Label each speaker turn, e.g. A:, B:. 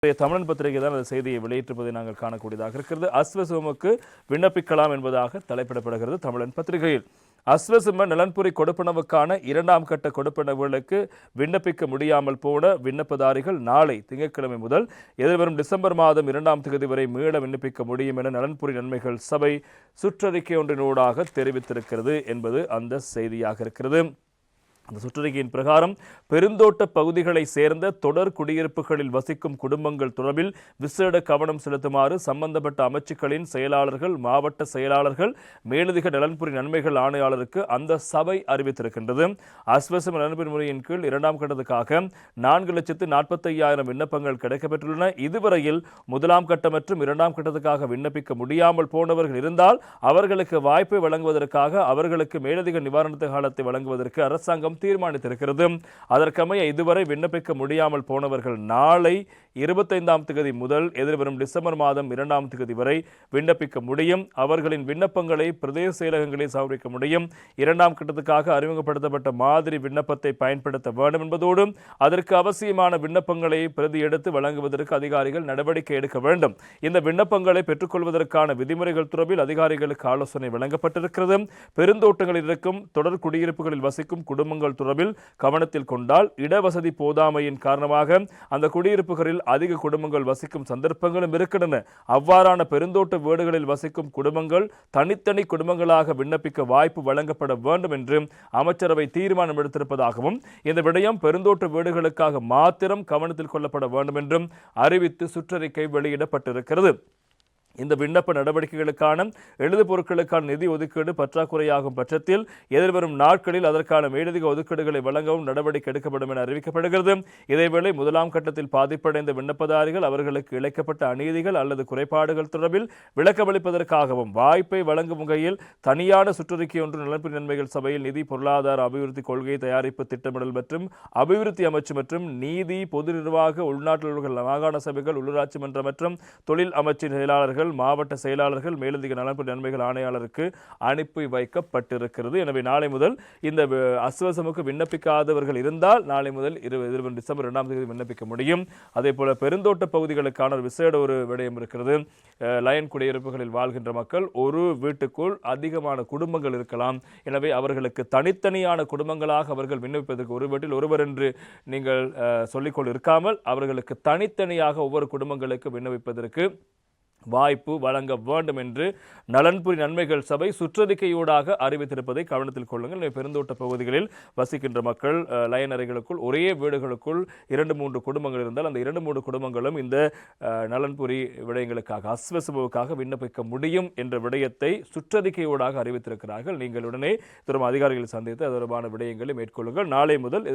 A: தமிழன் பத்திரிகை தான் அந்த செய்தியை வெளியிட்டிருப்பதை நாங்கள் காணக்கூடியதாக இருக்கிறது. அஸ்வசுமக்கு விண்ணப்பிக்கலாம் என்பதாக தலைப்பிடப்படுகிறது தமிழன் பத்திரிகையில். அஸ்வசும நலன்புரி கொடுப்பனவுக்கான 2ஆம் கட்ட கொடுப்பனவுகளுக்கு விண்ணப்பிக்க முடியாமல் போன விண்ணப்பதாரிகள் நாளை திங்கட்கிழமை முதல் எதிர்வரும் டிசம்பர் மாதம் 2ஆம் தேதி வரை மீள விண்ணப்பிக்க முடியும் என நலன்புரி நன்மைகள் சபை சுற்றறிக்கை ஒன்றினூடாக தெரிவித்திருக்கிறது என்பது அந்த செய்தியாக இருக்கிறது. அந்த சுற்றறிக்கையின் பிரகாரம் பெருந்தோட்ட பகுதிகளை சேர்ந்த தொடர் குடியிருப்புகளில் வசிக்கும் குடும்பங்கள் தொடர்பில் விசேட கவனம் செலுத்துமாறு சம்பந்தப்பட்ட அமைச்சுக்களின் செயலாளர்கள், மாவட்ட செயலாளர்கள், மேலதிக நலன்புரி நன்மைகள் ஆணையாளருக்கு அந்த சபை அறிவித்திருக்கின்றது. அஸ்வசம் நலன்புரி முறையின் கீழ் 2ஆம் கட்டத்துக்காக 4,45,000 விண்ணப்பங்கள் கிடைக்கப்பெற்றுள்ளன. இதுவரையில் 1ஆம் கட்டம் மற்றும் 2ஆம் கட்டத்துக்காக விண்ணப்பிக்க முடியாமல் போனவர்கள் இருந்தால் அவர்களுக்கு வாய்ப்பை வழங்குவதற்காக அவர்களுக்கு மேலதிக நிவாரண காலத்தை வழங்குவதற்கு அரசாங்கம் தீர்மானித்திருக்கிறது. அதற்கமைய இதுவரை விண்ணப்பிக்க முடியாமல் போனவர்கள் நாளை 25ஆம் தேதி முதல் எதிர்வரும் டிசம்பர் மாதம் 2ஆம் தேதி வரை விண்ணப்பிக்க முடியும். அவர்களின் விண்ணப்பங்களை பிரதேச செயலகங்களில் சமர்ப்பிக்க முடியும். 2ஆம் கட்டத்துக்காக அறிமுகப்படுத்தப்பட்ட மாதிரி விண்ணப்பத்தை பயன்படுத்த வேண்டும் என்பதோடு அதற்கு அவசியமான விண்ணப்பங்களை பிரதி எடுத்து வழங்குவதற்கு அதிகாரிகள் நடவடிக்கை எடுக்க வேண்டும். இந்த விண்ணப்பங்களை பெற்றுக்கொள்வதற்கான விதிமுறைகள் தொடர்பில் அதிகாரிகளுக்கு ஆலோசனை வழங்கப்பட்டிருக்கிறது. பெருந்தோட்டங்களில் இருக்கும் தொடர் குடியிருப்புகளில் வசிக்கும் குடும்பங்கள் தொடர்பில் கவனத்தில் கொண்டால் இடவசதி போதாமையின் காரணமாக அந்த குடியிருப்புகளில் அதிக குடும்பங்கள் வசிக்கும் சந்தர்ப்பங்களும் இருக்கின்றன. அவ்வாறான பெருந்தோட்ட வீடுகளில் வசிக்கும் குடும்பங்கள் தனித்தனி குடும்பங்களாக விண்ணப்பிக்க வாய்ப்பு வழங்கப்பட வேண்டும் என்று அமைச்சரவை தீர்மானம் எடுத்திருப்பதாகவும் இந்த விடயம் பெருந்தோட்ட வீடுகளுக்காக மாத்திரம் கவனத்தில் கொள்ளப்பட வேண்டும் என்றும் அறிவித்து சுற்றறிக்கை வெளியிடப்பட்டிருக்கிறது. இந்த விண்ணப்ப நடவடிக்கைகளுக்கான எழுது பொருட்களுக்கான நிதி ஒதுக்கீடு பற்றாக்குறையாகும் பட்சத்தில் எதிர்வரும் நாட்களில் அதற்கான மேலதிக ஒதுக்கீடுகளை வழங்கவும் நடவடிக்கை எடுக்கப்படும் என அறிவிக்கப்படுகிறது. இதேவேளை 1ஆம் கட்டத்தில் பாதிப்படைந்த விண்ணப்பதாரிகள் அவர்களுக்கு இழைக்கப்பட்ட அநீதிகள் அல்லது குறைபாடுகள் தொடர்பில் விளக்கமளிப்பதற்காகவும் வாய்ப்பை வழங்கும் வகையில் தனியான சுற்றறிக்கை ஒன்று நலன்புரி நன்மைகள் சபையில் நிதி பொருளாதார அபிவிருத்தி கொள்கை தயாரிப்பு திட்டமிடல் மற்றும் அபிவிருத்தி அமைச்சு மற்றும் நீதி பொது நிர்வாக உள்நாட்டு மாகாண சபைகள் உள்ளூராட்சி மன்ற மற்றும் தொழில் அமைச்சின் செயலாளர்கள், மாவட்ட செயலாளர்கள், மேலதிக நலன்புரி நன்மைகள் ஆணையாளருக்கு அனுப்பி வைக்கப்பட்டிருக்கிறது. எனவே நாளை முதல் இந்த அஸ்வசமுக்கு விண்ணப்பிக்காதவர்கள் இருந்தால் நாளை முதல் டிசம்பர் 2ஆம் தேதி விண்ணப்பிக்க முடியும். அதே போல பெருந்தோட்ட பகுதிகளுக்கான விசேட ஒரு விடயம் இருக்கிறது. லயன் குடியிருப்புகளில் வாழ்கின்ற மக்கள் ஒரு வீட்டுக்குள் அதிகமான குடும்பங்கள் இருக்கலாம். எனவே அவர்களுக்கு தனித்தனியான குடும்பங்களாக அவர்கள் விண்ணப்பிப்பதற்கு ஒரு வீட்டில் ஒருவர் என்று நீங்கள் சொல்லிக்கொண்டு இருக்காமல் அவர்களுக்கு தனித்தனியாக ஒவ்வொரு குடும்பங்களுக்கு விண்ணப்பிப்பதற்கு வாய்ப்பு வழங்க வேண்டும் என்று நலன்புரி நன்மைகள் சபை சுற்றறிக்கையூடாக அறிவித்திருப்பதை கவனத்தில் கொள்ளுங்கள். பெருந்தோட்ட பகுதிகளில் வசிக்கின்ற மக்கள் லயன் அறைகளுக்குள் ஒரே வீடுகளுக்குள் 2-3 குடும்பங்கள் இருந்தால் அந்த 2-3 குடும்பங்களும் இந்த நலன்புரி விடயங்களுக்காக அஸ்வசுமுக்காக விண்ணப்பிக்க முடியும் என்ற விடயத்தை சுற்றறிக்கையூடாக அறிவித்திருக்கிறார்கள். நீங்கள் உடனே அதிகாரிகளை சந்தித்து அது தொடர்பான விடயங்களை மேற்கொள்ளுங்கள். நாளை முதல்